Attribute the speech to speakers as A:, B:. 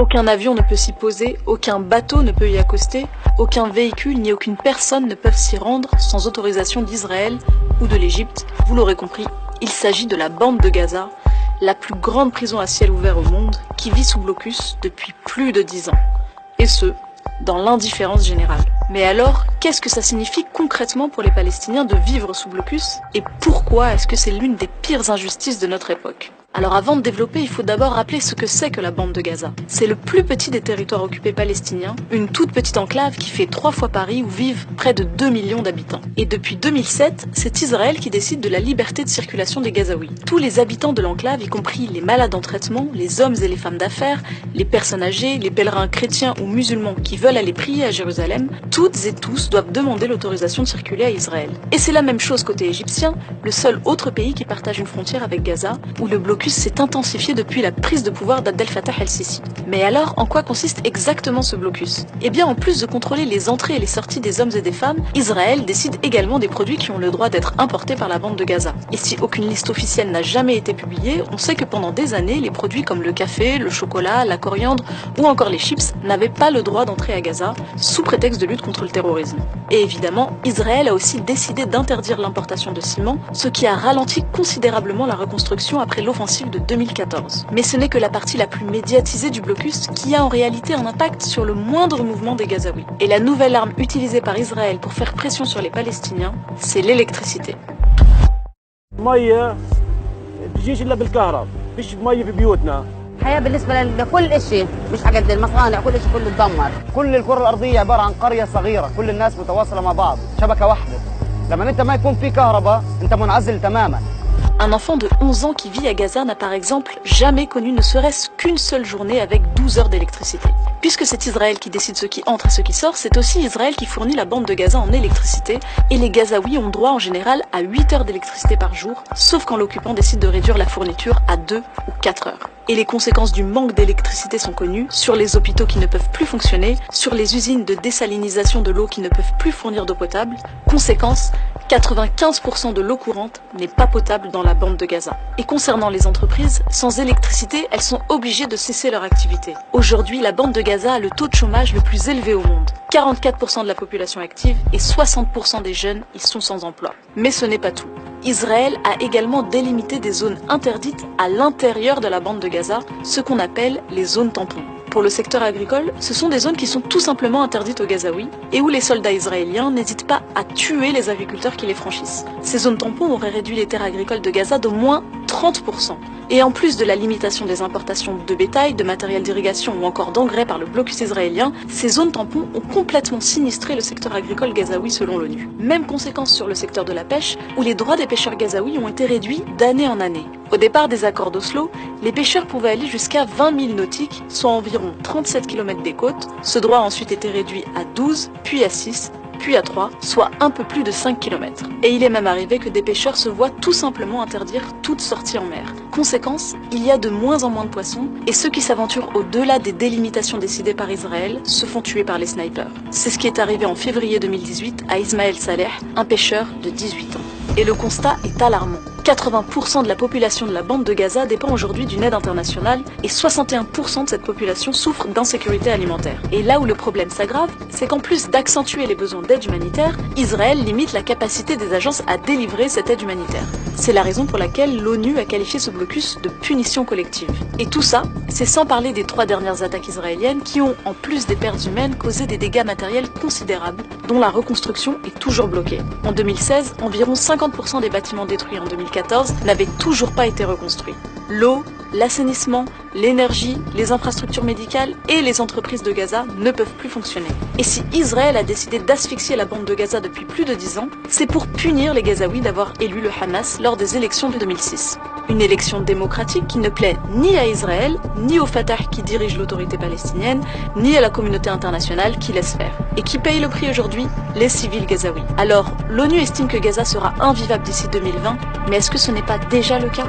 A: Aucun avion ne peut s'y poser, aucun bateau ne peut y accoster, aucun véhicule ni aucune personne ne peuvent s'y rendre sans autorisation d'Israël ou de l'Égypte. Vous l'aurez compris, il s'agit de la bande de Gaza, la plus grande prison à ciel ouvert au monde, qui vit sous blocus depuis plus de 10 ans. Et ce, dans l'indifférence générale. Mais alors, qu'est-ce que ça signifie concrètement pour les Palestiniens de vivre sous blocus? Et pourquoi est-ce que c'est l'une des pires injustices de notre époque? Alors avant de développer, il faut d'abord rappeler ce que c'est que la bande de Gaza. C'est le plus petit des territoires occupés palestiniens, une toute petite enclave qui fait 3 fois Paris où vivent près de 2 millions d'habitants. Et depuis 2007, c'est Israël qui décide de la liberté de circulation des Gazaouis. Tous les habitants de l'enclave, y compris les malades en traitement, les hommes et les femmes d'affaires, les personnes âgées, les pèlerins chrétiens ou musulmans qui veulent aller prier à Jérusalem, toutes et tous doivent demander l'autorisation de circuler à Israël. Et c'est la même chose côté égyptien, le seul autre pays qui partage une frontière avec Gaza, où le blocus s'est intensifié depuis la prise de pouvoir d'Abdel Fattah el-Sisi. Mais alors, en quoi consiste exactement ce blocus? Eh bien, en plus de contrôler les entrées et les sorties des hommes et des femmes, Israël décide également des produits qui ont le droit d'être importés par la bande de Gaza. Et si aucune liste officielle n'a jamais été publiée, on sait que pendant des années, les produits comme le café, le chocolat, la coriandre ou encore les chips n'avaient pas le droit d'entrer à Gaza, sous prétexte de lutte contre le terrorisme. Et évidemment, Israël a aussi décidé d'interdire l'importation de ciment, ce qui a ralenti considérablement la reconstruction après l'offensive de 2014. Mais ce n'est que la partie la plus médiatisée du blocus qui a en réalité un impact sur le moindre mouvement des Gazaouis. Et la nouvelle arme utilisée par Israël pour faire pression sur les Palestiniens, c'est l'électricité.
B: الحياة بالنسبة لكل شيء مش حاجة المصانع كل شيء كله اتدمر. كل الكرة الأرضية عبارة عن قرية صغيرة، كل الناس متواصلة مع بعض، شبكة واحدة. لما أنت ما يكون في كهرباء أنت منعزل تماما.
A: Un enfant de 11 ans qui vit à Gaza n'a par exemple jamais connu ne serait-ce qu'une seule journée avec 12 heures d'électricité. Puisque c'est Israël qui décide ce qui entre et ce qui sort, c'est aussi Israël qui fournit la bande de Gaza en électricité, et les Gazaouis ont droit en général à 8 heures d'électricité par jour, sauf quand l'occupant décide de réduire la fourniture à 2 ou 4 heures. Et les conséquences du manque d'électricité sont connues, sur les hôpitaux qui ne peuvent plus fonctionner, sur les usines de désalinisation de l'eau qui ne peuvent plus fournir d'eau potable. Conséquence, 95% de l'eau courante n'est pas potable dans la bande de Gaza. Et concernant les entreprises, sans électricité, elles sont obligées de cesser leur activité. Aujourd'hui, la bande de Gaza a le taux de chômage le plus élevé au monde. 44% de la population active et 60% des jeunes y sont sans emploi. Mais ce n'est pas tout. Israël a également délimité des zones interdites à l'intérieur de la bande de Gaza, ce qu'on appelle les zones tampons. Pour le secteur agricole, ce sont des zones qui sont tout simplement interdites aux Gazaouis et où les soldats israéliens n'hésitent pas à tuer les agriculteurs qui les franchissent. Ces zones tampons auraient réduit les terres agricoles de Gaza d'au moins 30%. Et en plus de la limitation des importations de bétail, de matériel d'irrigation ou encore d'engrais par le blocus israélien, ces zones tampons ont complètement sinistré le secteur agricole gazaoui selon l'ONU. Même conséquence sur le secteur de la pêche, où les droits des pêcheurs gazaouis ont été réduits d'année en année. Au départ des accords d'Oslo, les pêcheurs pouvaient aller jusqu'à 20 000 nautiques, soit environ 37 km des côtes. Ce droit a ensuite été réduit à 12, puis à 6, puis à 3, soit un peu plus de 5 km. Et il est même arrivé que des pêcheurs se voient tout simplement interdire toute sortie en mer. Conséquence, il y a de moins en moins de poissons, et ceux qui s'aventurent au-delà des délimitations décidées par Israël se font tuer par les snipers. C'est ce qui est arrivé en février 2018 à Ismaël Saleh, un pêcheur de 18 ans. Et le constat est alarmant. 80% de la population de la bande de Gaza dépend aujourd'hui d'une aide internationale et 61% de cette population souffre d'insécurité alimentaire. Et là où le problème s'aggrave, c'est qu'en plus d'accentuer les besoins d'aide humanitaire, Israël limite la capacité des agences à délivrer cette aide humanitaire. C'est la raison pour laquelle l'ONU a qualifié ce blocus de punition collective. Et tout ça, c'est sans parler des 3 dernières attaques israéliennes qui ont, en plus des pertes humaines, causé des dégâts matériels considérables, dont la reconstruction est toujours bloquée. En 2016, environ 50% des bâtiments détruits en 2014 n'avaient toujours pas été reconstruits. L'eau, l'assainissement, l'énergie, les infrastructures médicales et les entreprises de Gaza ne peuvent plus fonctionner. Et si Israël a décidé d'asphyxier la bande de Gaza depuis plus de 10 ans, c'est pour punir les Gazaouis d'avoir élu le Hamas lors des élections de 2006. Une élection démocratique qui ne plaît ni à Israël, ni au Fatah qui dirige l'autorité palestinienne, ni à la communauté internationale qui laisse faire. Et qui paye le prix aujourd'hui? Les civils gazaouis. Alors, l'ONU estime que Gaza sera invivable d'ici 2020, mais est-ce que ce n'est pas déjà le cas?